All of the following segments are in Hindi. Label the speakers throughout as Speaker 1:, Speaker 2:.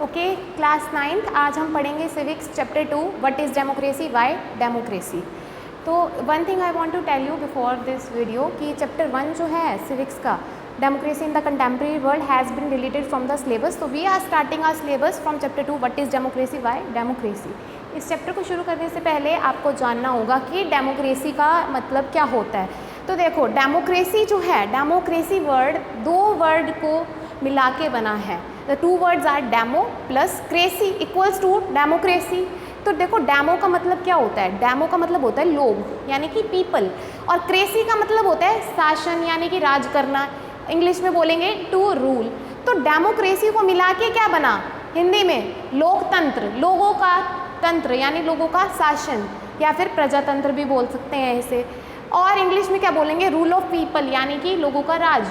Speaker 1: ओके, क्लास 9th आज हम पढ़ेंगे civics chapter 2 what is democracy, why democracy. तो one thing I want to tell you before this video कि चैप्टर 1 जो है सिविक्स का, democracy in the contemporary world has been related from the syllabus. तो we are starting our syllabus from chapter 2 what is democracy, why democracy. इस चैप्टर को शुरू करने से पहले आपको जानना होगा कि डेमोक्रेसी का मतलब क्या होता है। तो देखो, डेमोक्रेसी जो है, डेमोक्रेसी वर्ड दो वर्ड को मिला के बना है। The two words are demo plus cracy equals to democracy. तो देखो, डेमो का मतलब क्या होता है? डेमो का मतलब होता है लोग यानी कि पीपल, और क्रेसी का मतलब होता है शासन यानी कि राज करना। इंग्लिश में बोलेंगे टू रूल। तो डेमोक्रेसी को मिला के क्या बना हिंदी में? लोकतंत्र, लोगों का तंत्र यानी लोगों का शासन, या फिर प्रजातंत्र भी बोल सकते हैं इसे। और इंग्लिश में क्या बोलेंगे? रूल ऑफ पीपल यानी कि लोगों का राज।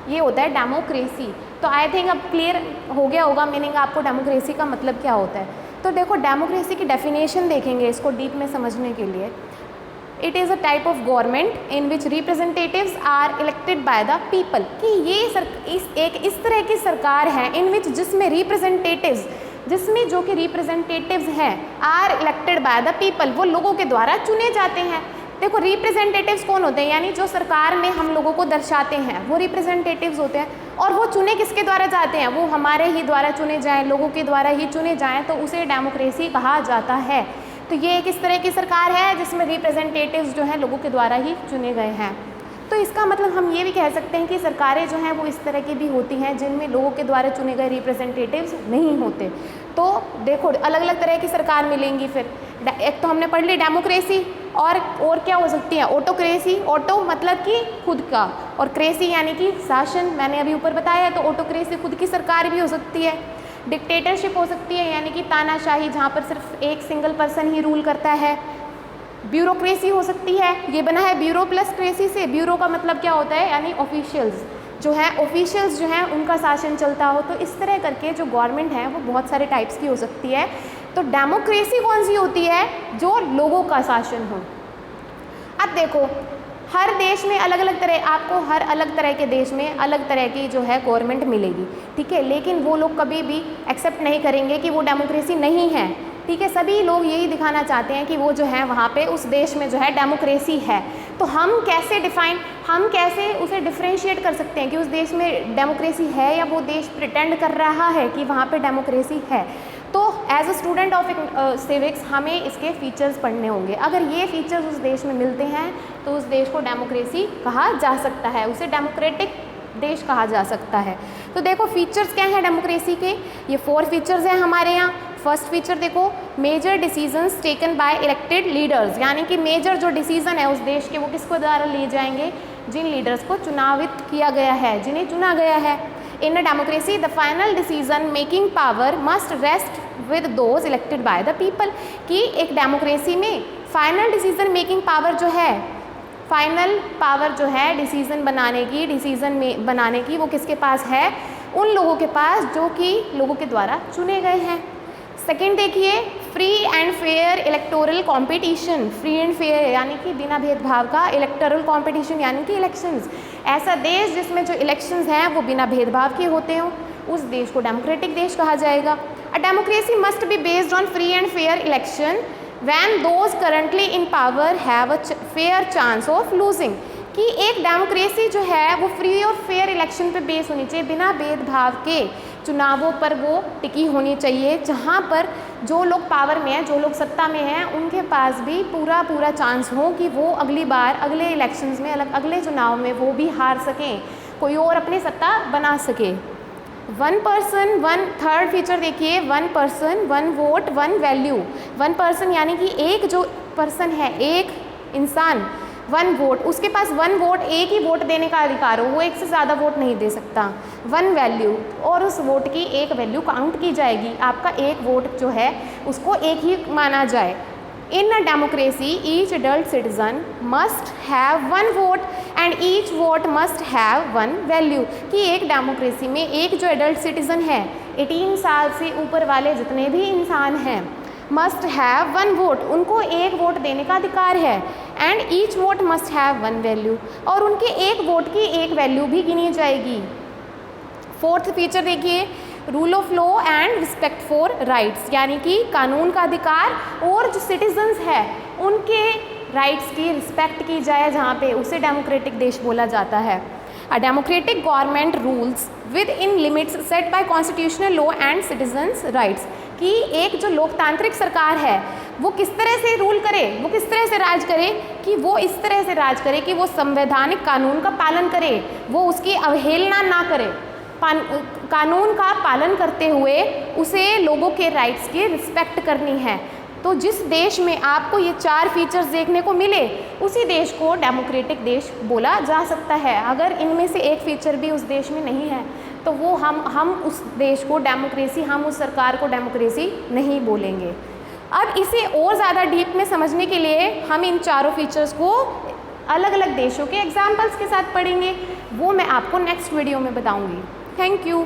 Speaker 1: ये होता है डेमोक्रेसी। तो आई थिंक अब क्लियर हो गया होगा मीनिंग आपको डेमोक्रेसी का मतलब क्या होता है। तो देखो, डेमोक्रेसी की डेफिनेशन देखेंगे इसको डीप में समझने के लिए। It is a type of government in which representatives are elected by the people. कि ये इस तरह की सरकार है इन विच जिसमें रिप्रेजेंटेटिव्स, जिसमें जो कि रिप्रेजेंटेटिव्स हैं are elected by the people, वो लोगों के द्वारा चुने जाते हैं। देखो, रिप्रेजेंटेटिव्स कौन होते हैं? यानी जो सरकार में हम लोगों को दर्शाते हैं वो रिप्रेजेंटेटिव्स होते हैं। और वो चुने किसके द्वारा जाते हैं? वो हमारे ही द्वारा चुने जाएं, लोगों के द्वारा ही चुने जाएं, तो उसे डेमोक्रेसी कहा जाता है। तो ये एक इस तरह की सरकार है जिसमें रिप्रेजेंटेटिव्स जो हैं लोगों के द्वारा ही चुने गए हैं। तो इसका मतलब हम ये भी कह सकते हैं कि सरकारें जो हैं वो इस तरह की भी होती हैं जिनमें लोगों के द्वारा चुने गए रिप्रेजेंटेटिव्स नहीं होते। तो देखो, अलग अलग तरह की सरकार मिलेंगी। फिर एक तो हमने पढ़ ली डेमोक्रेसी, और क्या हो सकती है? ऑटोक्रेसी। ऑटो मतलब कि खुद का, और क्रेसी यानी कि शासन, मैंने अभी ऊपर बताया। तो ऑटोक्रेसी खुद की सरकार भी हो सकती है। डिक्टेटरशिप हो सकती है यानी कि तानाशाही, जहाँ पर सिर्फ एक सिंगल पर्सन ही रूल करता है। ब्यूरोक्रेसी हो सकती है, ये बना है ब्यूरो प्लस क्रेसी से। ब्यूरो का मतलब क्या होता है? यानी ऑफिशियल्स जो हैं, ऑफिशियल्स जो हैं उनका शासन चलता हो। तो इस तरह करके जो गवर्नमेंट है वो बहुत सारे टाइप्स की हो सकती है। तो डेमोक्रेसी कौन सी होती है? जो लोगों का शासन हो। अब देखो, हर देश में अलग अलग तरह, आपको हर अलग तरह के देश में अलग तरह की जो है गवर्नमेंट मिलेगी, ठीक है। लेकिन वो लोग कभी भी एक्सेप्ट नहीं करेंगे कि वो डेमोक्रेसी नहीं है, ठीक है। सभी लोग यही दिखाना चाहते हैं कि वो जो है वहाँ पे उस देश में जो है डेमोक्रेसी है। तो हम कैसे उसे डिफ्रेंशिएट कर सकते हैं कि उस देश में डेमोक्रेसी है या वो देश प्रिटेंड कर रहा है कि वहाँ पे डेमोक्रेसी है। तो as a student of civics हमें इसके फीचर्स पढ़ने होंगे। अगर ये फीचर्स उस देश में मिलते हैं तो उस देश को डेमोक्रेसी कहा जा सकता है, उसे डेमोक्रेटिक देश कहा जा सकता है। तो देखो, फीचर्स क्या हैं डेमोक्रेसी के? ये 4 फीचर्स हैं हमारे यहाँ। फर्स्ट फीचर देखो, major decisions taken by elected leaders, यानी कि मेजर जो डिसीजन है उस देश के वो किसको द्वारा लिए जाएंगे? जिन लीडर्स को चुनावित किया गया है, जिन्हें चुना गया है। In a democracy the final decision making power must rest with those elected by the people. कि एक डेमोक्रेसी में फाइनल डिसीजन मेकिंग पावर जो है, फाइनल पावर जो है डिसीजन बनाने की वो किसके पास है? उन लोगों के पास जो कि लोगों के द्वारा चुने गए हैं। सेकेंड देखिए, free and fair electoral competition. Free and fair यानी कि बिना भेदभाव का, इलेक्टोरल कॉम्पिटिशन यानी कि इलेक्शंस। ऐसा देश जिसमें जो इलेक्शंस हैं वो बिना भेदभाव के होते हों, उस देश को डेमोक्रेटिक देश कहा जाएगा। A democracy must be based on free and fair election when those currently in power have a fair chance of losing. कि एक डेमोक्रेसी जो है वो फ्री और फेयर इलेक्शन पे बेस होनी चाहिए, बिना भेदभाव के चुनावों पर वो टिकी होनी चाहिए, जहाँ पर जो लोग पावर में हैं, जो लोग सत्ता में हैं, उनके पास भी पूरा चांस हो कि वो अगली बार अगले इलेक्शंस में, अगले चुनाव में वो भी हार सकें, कोई और अपनी सत्ता बना सके। थर्ड फीचर देखिए, 1 पर्सन 1 वोट 1 वैल्यू। 1 पर्सन यानी कि एक जो पर्सन है, एक इंसान, 1 वोट, उसके पास 1 वोट, एक ही वोट देने का अधिकार हो, वो एक से ज़्यादा वोट नहीं दे सकता। 1 वैल्यू, और उस वोट की एक वैल्यू काउंट की जाएगी। आपका एक वोट जो है उसको एक ही माना जाए। In a democracy each adult citizen must have 1 vote and each vote must have 1 value. कि एक डेमोक्रेसी में एक जो एडल्ट सिटीजन है, 18 साल से ऊपर वाले जितने भी इंसान हैं, मस्ट हैव 1 वोट, उनको एक वोट देने का अधिकार है। And each vote must have 1 value, और उनके एक वोट की एक वैल्यू भी गिनी जाएगी। फोर्थ फीचर देखिए, rule of law and respect for rights, यानी कि कानून का अधिकार और जो सिटीजन्स है उनके राइट्स की रिस्पेक्ट की जाए, जहाँ पे उसे डेमोक्रेटिक देश बोला जाता है। A democratic government rules within limits set by constitutional law and citizens rights, कि एक जो लोकतांत्रिक सरकार है वो किस तरह से रूल करे, वो किस तरह से राज करे, कि वो इस तरह से राज करे कि वो संवैधानिक कानून का पालन करे, वो उसकी अवहेलना ना करे, कानून का पालन करते हुए उसे लोगों के राइट्स की रिस्पेक्ट करनी है। तो जिस देश में आपको ये 4 फीचर्स देखने को मिले उसी देश को डेमोक्रेटिक देश बोला जा सकता है। अगर इनमें से एक फीचर भी उस देश में नहीं है तो वो हम उस देश को डेमोक्रेसी, हम उस सरकार को डेमोक्रेसी नहीं बोलेंगे। अब इसे और ज़्यादा डीप में समझने के लिए हम इन चारों फीचर्स को अलग अलग देशों के एग्जाम्पल्स के साथ पढ़ेंगे, वो मैं आपको नेक्स्ट वीडियो में बताऊँगी। Thank you.